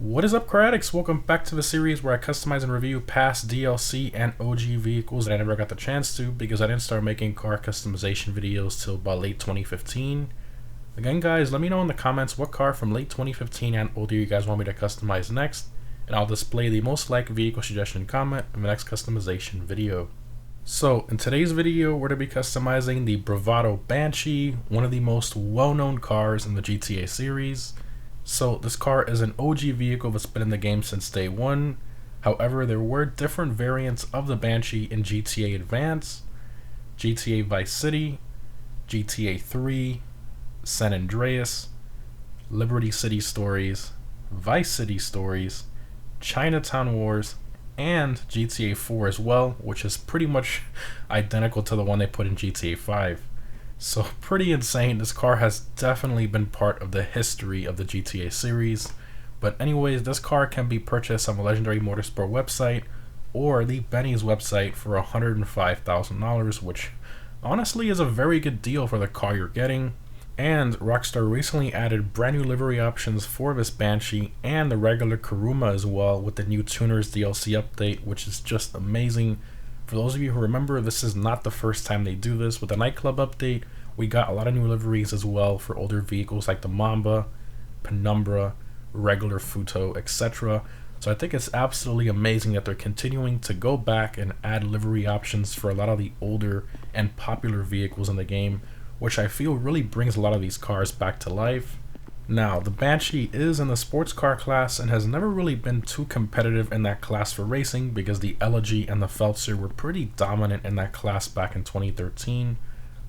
What is up, Critics? Welcome back to the series where I customize and review past DLC and OG vehicles that I never got the chance to because I didn't start making car customization videos till about late 2015. Again, guys, let me know in the comments what car from late 2015 and older you guys want me to customize next, and I'll display the most liked vehicle suggestion comment in the next customization video. So, in today's video, we're going to be customizing the Bravado Banshee, one of the most well-known cars in the GTA series. So this car is an OG vehicle that's been in the game since day one. However, there were different variants of the Banshee in GTA Advance, GTA Vice City, GTA 3, San Andreas, Liberty City Stories, Vice City Stories, Chinatown Wars, and GTA 4 as well, which is pretty much identical to the one they put in GTA 5. So pretty insane. This car has definitely been part of the history of the GTA series. But anyways, this car can be purchased on the Legendary Motorsport website or the Benny's website for $105,000, which honestly is a very good deal for the car you're getting. And Rockstar recently added brand new livery options for this Banshee and the regular Kuruma as well with the new Tuners DLC update, which is just amazing. For those of you who remember, this is not the first time they do this. With the nightclub update, we got a lot of new liveries as well for older vehicles like the Mamba, Penumbra, regular Futo, etc. So I think it's absolutely amazing that they're continuing to go back and add livery options for a lot of the older and popular vehicles in the game, which I feel really brings a lot of these cars back to life. Now, the Banshee is in the sports car class and has never really been too competitive in that class for racing because the Elegy and the Feltzer were pretty dominant in that class back in 2013.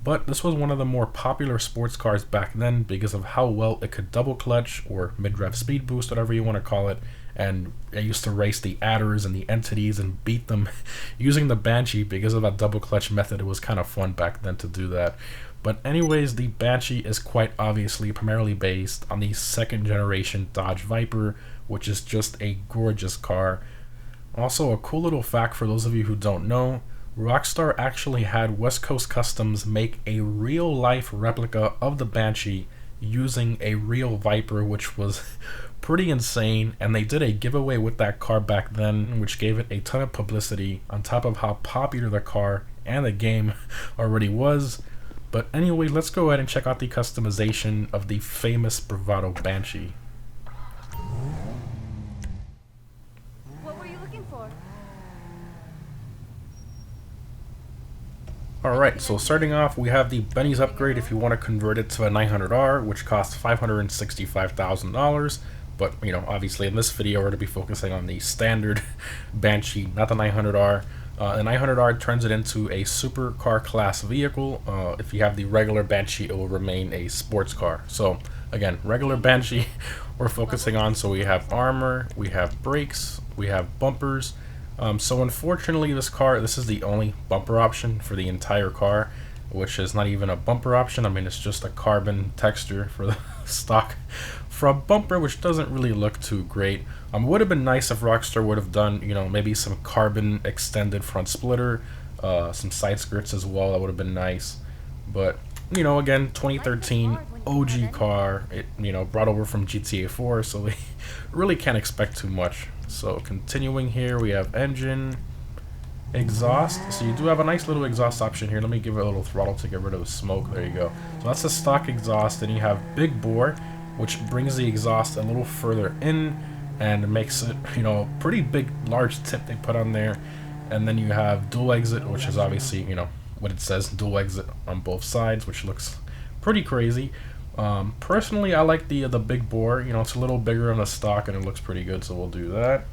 But this was one of the more popular sports cars back then because of how well it could double clutch or mid-rev speed boost, whatever you want to call it. And I used to race the Adders and the Entities and beat them using the Banshee because of that double clutch method. It was kind of fun back then to do that. But anyways, the Banshee is quite obviously primarily based on the second generation Dodge Viper, which is just a gorgeous car. Also, a cool little fact for those of you who don't know, Rockstar actually had West Coast Customs make a real life replica of the Banshee using a real Viper, which was pretty insane, and they did a giveaway with that car back then, which gave it a ton of publicity on top of how popular the car and the game already was. But anyway, let's go ahead and check out the customization of the famous Bravado Banshee. What were you looking for? Alright, so starting off, we have the Benny's upgrade if you want to convert it to a 900R, which costs $565,000. But, you know, obviously in this video we're going to be focusing on the standard Banshee, not the 900R. The 900R turns it into a supercar class vehicle. If you have the regular Banshee, it will remain a sports car. So again, regular Banshee we're focusing on. So we have armor, we have brakes, we have bumpers. So unfortunately this is the only bumper option for the entire car, which is not even a bumper option. I mean, it's just a carbon texture for the stock front bumper, which doesn't really look too great. It would have been nice if Rockstar would have done, you know, maybe some carbon extended front splitter, some side skirts as well. That would have been nice. But, you know, again, 2013 OG car, it, you know, brought over from GTA 4, so we really can't expect too much. So continuing here, we have engine, exhaust. So you do have a nice little exhaust option here. Let me give it a little throttle to get rid of the smoke. There you go. So that's the stock exhaust. Then you have big bore, which brings the exhaust a little further in and makes it, you know, pretty big, large tip they put on there. And then you have dual exit, which is obviously, you know, what it says, dual exit on both sides, which looks pretty crazy. Personally, I like the big bore. You know, it's a little bigger on the stock and it looks pretty good, so we'll do that.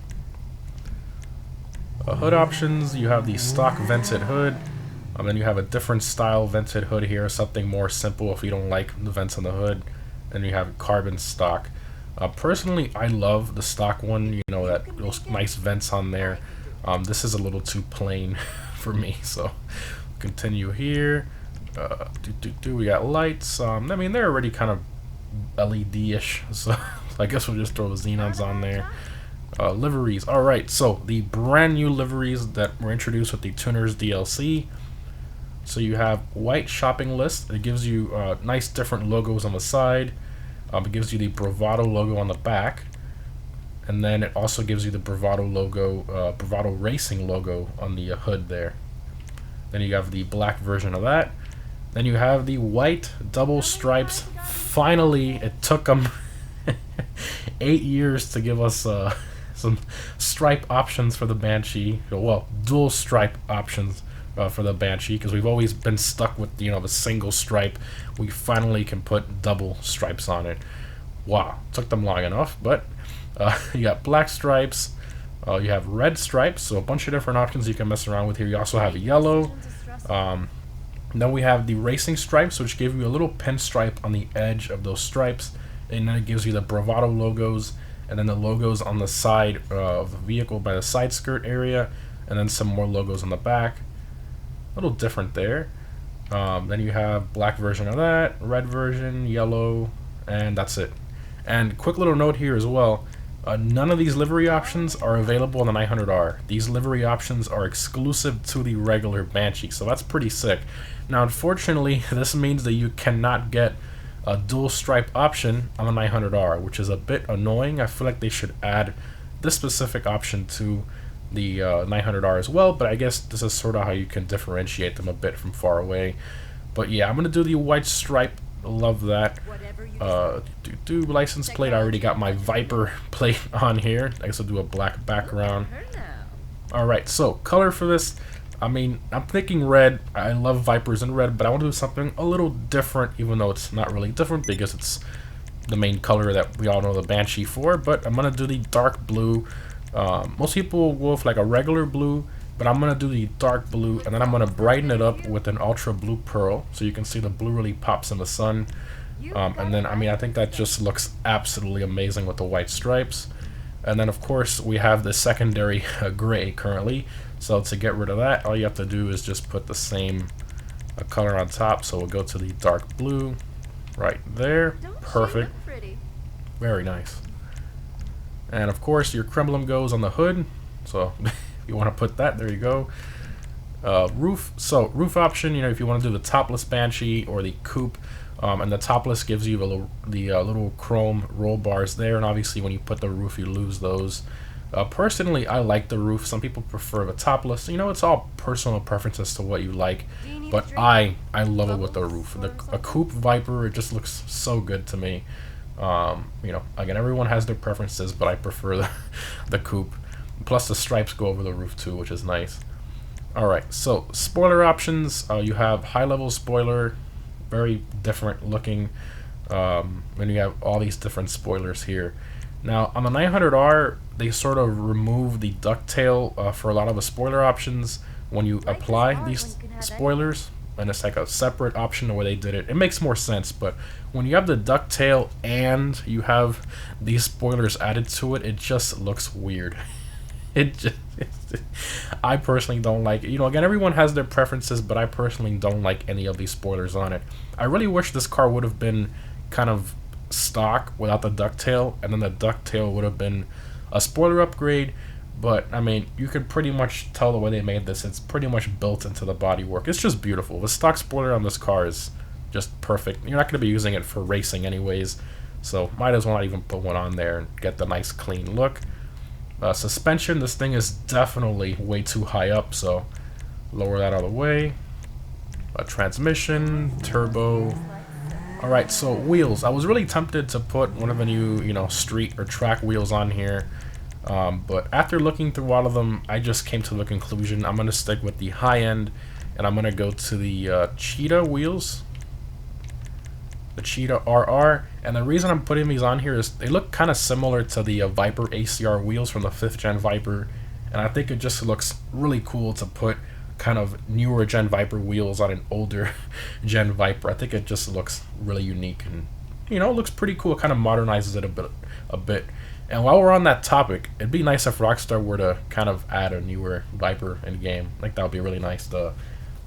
Hood options, you have the stock vented hood. Then you have a different style vented hood here, something more simple if you don't like the vents on the hood. And you have carbon stock. Personally, I love the stock one, you know, those nice vents on there. This is a little too plain for me, so continue here. We got lights. I mean, they're already kind of LED-ish, so I guess we'll just throw the xenons on there. Liveries. Alright, so the brand new liveries that were introduced with the Tuners DLC. So you have white shopping list. It gives you nice different logos on the side. It gives you the Bravado logo on the back. And then it also gives you the Bravado logo, Bravado Racing logo on the hood there. Then you have the black version of that. Then you have the white double stripes. Finally, it took them 8 years to give us some stripe options for the Banshee. Well, dual stripe options for the Banshee, because we've always been stuck with, you know, the single stripe. We finally can put double stripes on it. Wow, took them long enough, but you got black stripes, you have red stripes, so a bunch of different options you can mess around with here. You also have yellow. Then we have the racing stripes, which give you a little pinstripe on the edge of those stripes, and then it gives you the Bravado logos, and then the logos on the side of the vehicle by the side skirt area, and then some more logos on the back. A little different there. Then you have black version of that, red version, yellow, and that's it. And quick little note here as well, none of these livery options are available on the 900R. These livery options are exclusive to the regular Banshee, so that's pretty sick. Now, unfortunately, this means that you cannot get a dual stripe option on the 900R, which is a bit annoying. I feel like they should add this specific option to the 900R as well, but I guess this is sort of how you can differentiate them a bit from far away. But yeah, I'm going to do the white stripe. Love that. License plate. I already got my Viper plate on here. I guess I'll do a black background. Alright, so color for this, I mean, I'm thinking red. I love Vipers in red, but I want to do something a little different, even though it's not really different because it's the main color that we all know the Banshee for. But I'm going to do the dark blue. Most people will go with like a regular blue, but I'm going to do the dark blue, and then I'm going to brighten it up with an ultra blue pearl, so you can see the blue really pops in the sun. And then, I mean, I think that just looks absolutely amazing with the white stripes. And then, of course, we have the secondary gray currently, so to get rid of that, all you have to do is just put the same color on top. So we'll go to the dark blue right there. Perfect. Very nice. And, of course, your cremblem goes on the hood, so you want to put that, there you go. Roof, so roof option, you know, if you want to do the topless Banshee or the coupe, and the topless gives you the little chrome roll bars there, and obviously when you put the roof you lose those. Personally, I like the roof. Some people prefer the topless. You know, it's all personal preference as to what you like, but I love it with the roof. A coupe Viper, it just looks so good to me. You know, again, everyone has their preferences, but I prefer the coupe. Plus the stripes go over the roof too, which is nice. Alright, so spoiler options. You have high level spoiler, very different looking, and you have all these different spoilers here. Now on the 900R, they sort of remove the ducktail for a lot of the spoiler options when you apply these spoilers, and it's like a separate option the way they did it. It makes more sense, but when you have the ducktail and you have these spoilers added to it, it just looks weird. I personally don't like it. You know, again, everyone has their preferences, but I personally don't like any of these spoilers on it. I really wish this car would have been kind of stock without the ducktail, and then the ducktail would have been a spoiler upgrade. But I mean, you can pretty much tell the way they made this. It's pretty much built into the bodywork. It's just beautiful. The stock spoiler on this car is just perfect. You're not going to be using it for racing anyways, so might as well not even put one on there and get the nice clean look. Suspension, this thing is definitely way too high up, so lower that out of the way. Transmission, turbo. Alright, so wheels. I was really tempted to put one of the new, you know, street or track wheels on here, but after looking through all of them, I just came to the conclusion I'm going to stick with the high end, and I'm going to go to the Cheetah wheels. The Cheetah RR, and the reason I'm putting these on here is they look kind of similar to the Viper ACR wheels from the 5th gen Viper, and I think it just looks really cool to put kind of newer gen Viper wheels on an older gen Viper. I think it just looks really unique, and you know, it looks pretty cool. It kind of modernizes it a bit. And while we're on that topic, it'd be nice if Rockstar were to kind of add a newer Viper in game. Like, that would be really nice. The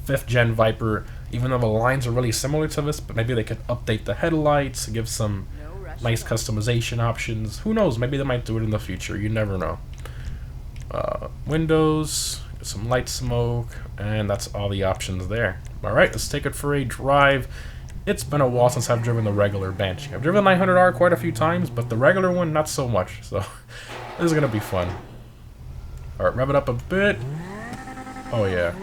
5th gen Viper, even though the lines are really similar to this, but maybe they could update the headlights, give some nice customization options. Who knows, maybe they might do it in the future, you never know. Windows, some light smoke, and that's all the options there. Alright, let's take it for a drive. It's been a while since I've driven the regular Banshee. I've driven the 900R quite a few times, but the regular one, not so much. So This is gonna be fun. Alright, rev it up a bit. Oh yeah.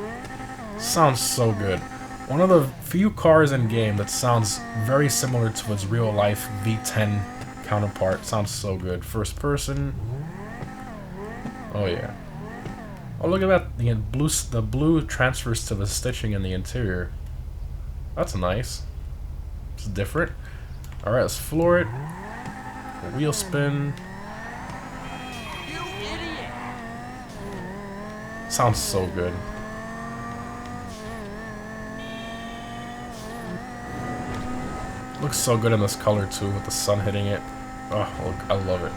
Sounds so good. One of the few cars in game that sounds very similar to its real life V10 counterpart. Sounds so good. First person. Oh yeah. Oh, look at that. The blue transfers to the stitching in the interior. That's nice. It's different. Alright, let's floor it. Wheel spin. You idiot! Sounds so good. Looks so good in this color too, with the sun hitting it. Oh, look, I love it.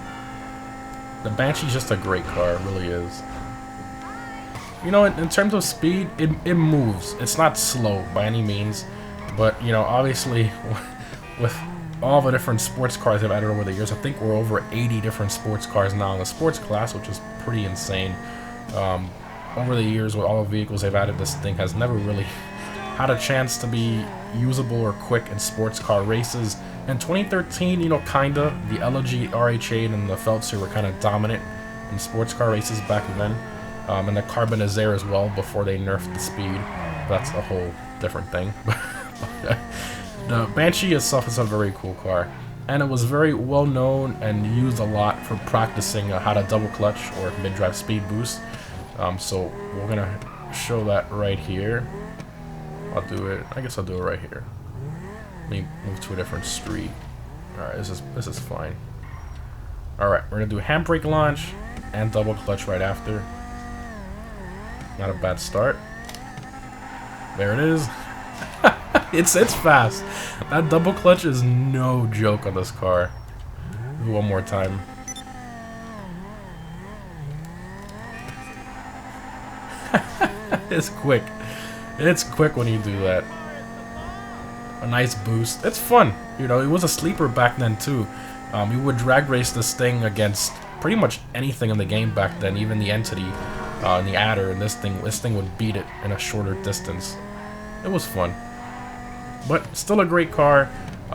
The Banshee's just a great car, it really is. You know, in terms of speed, it moves. It's not slow by any means, but you know, obviously, with all the different sports cars they've added over the years, I think we're over 80 different sports cars now in the sports class, which is pretty insane. Over the years, with all the vehicles they've added, this thing has never really had a chance to be usable or quick in sports car races. In 2013, you know, kinda, the LG RH8 and the Feltzer were kind of dominant in sports car races back then. And the Carbon Azair as well, before they nerfed the speed. That's a whole different thing. The Banshee itself is a very cool car. And it was very well known and used a lot for practicing how to double clutch or mid-drive speed boost. So we're gonna show that right here. I'll do it. I guess I'll do it right here. Let me move to a different street. Alright, this is fine. Alright, we're gonna do handbrake launch and double clutch right after. Not a bad start. There it is. It's fast. That double clutch is no joke on this car. Do one more time. It's quick. It's quick when you do that. A nice boost. It's fun. You know, it was a sleeper back then too. You would drag race this thing against pretty much anything in the game back then, even the Entity, and the Adder, and this thing would beat it in a shorter distance. It was fun. But still a great car.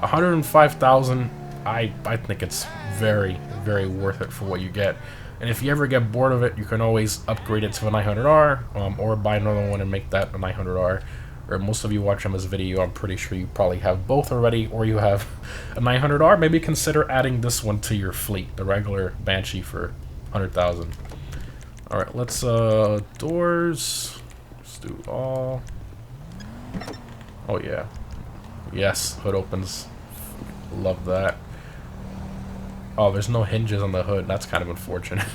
105,000. I think it's very, very worth it for what you get. And if you ever get bored of it, you can always upgrade it to a 900R, or buy another one and make that a 900R. Or most of you watching this video, I'm pretty sure you probably have both already, or you have a 900R. Maybe consider adding this one to your fleet, the regular Banshee for 100,000. All right, let's doors. Let's do all. Oh yeah, yes, hood opens. Love that. Oh, there's no hinges on the hood. That's kind of unfortunate.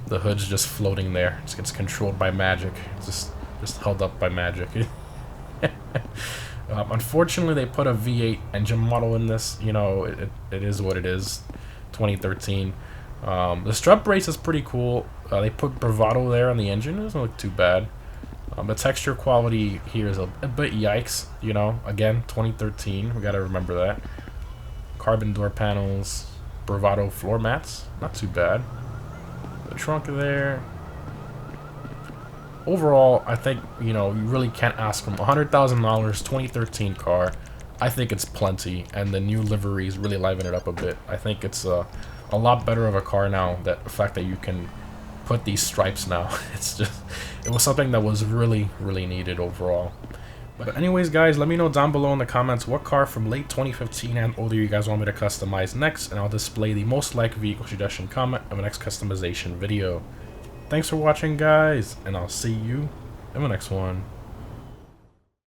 the hood's just floating there. It gets controlled by magic. It's just held up by magic. Unfortunately, they put a V8 engine model in this. You know, it is what it is. 2013. The strut brace is pretty cool. They put Bravado there on the engine. It doesn't look too bad. The texture quality here is a bit yikes. You know, again, 2013. We gotta remember that. Carbon door panels. Bravado floor mats. Not too bad. The trunk there. Overall, I think, you know, you really can't ask from $100,000, 2013 car. I think it's plenty, and the new liveries really liven it up a bit. I think it's a lot better of a car now, that the fact that you can put these stripes now. It was something that was really, really needed overall. But anyways, guys, let me know down below in the comments what car from late 2015 and older you guys want me to customize next, and I'll display the most liked vehicle suggestion comment in the next customization video. Thanks for watching, guys, and I'll see you in the next one.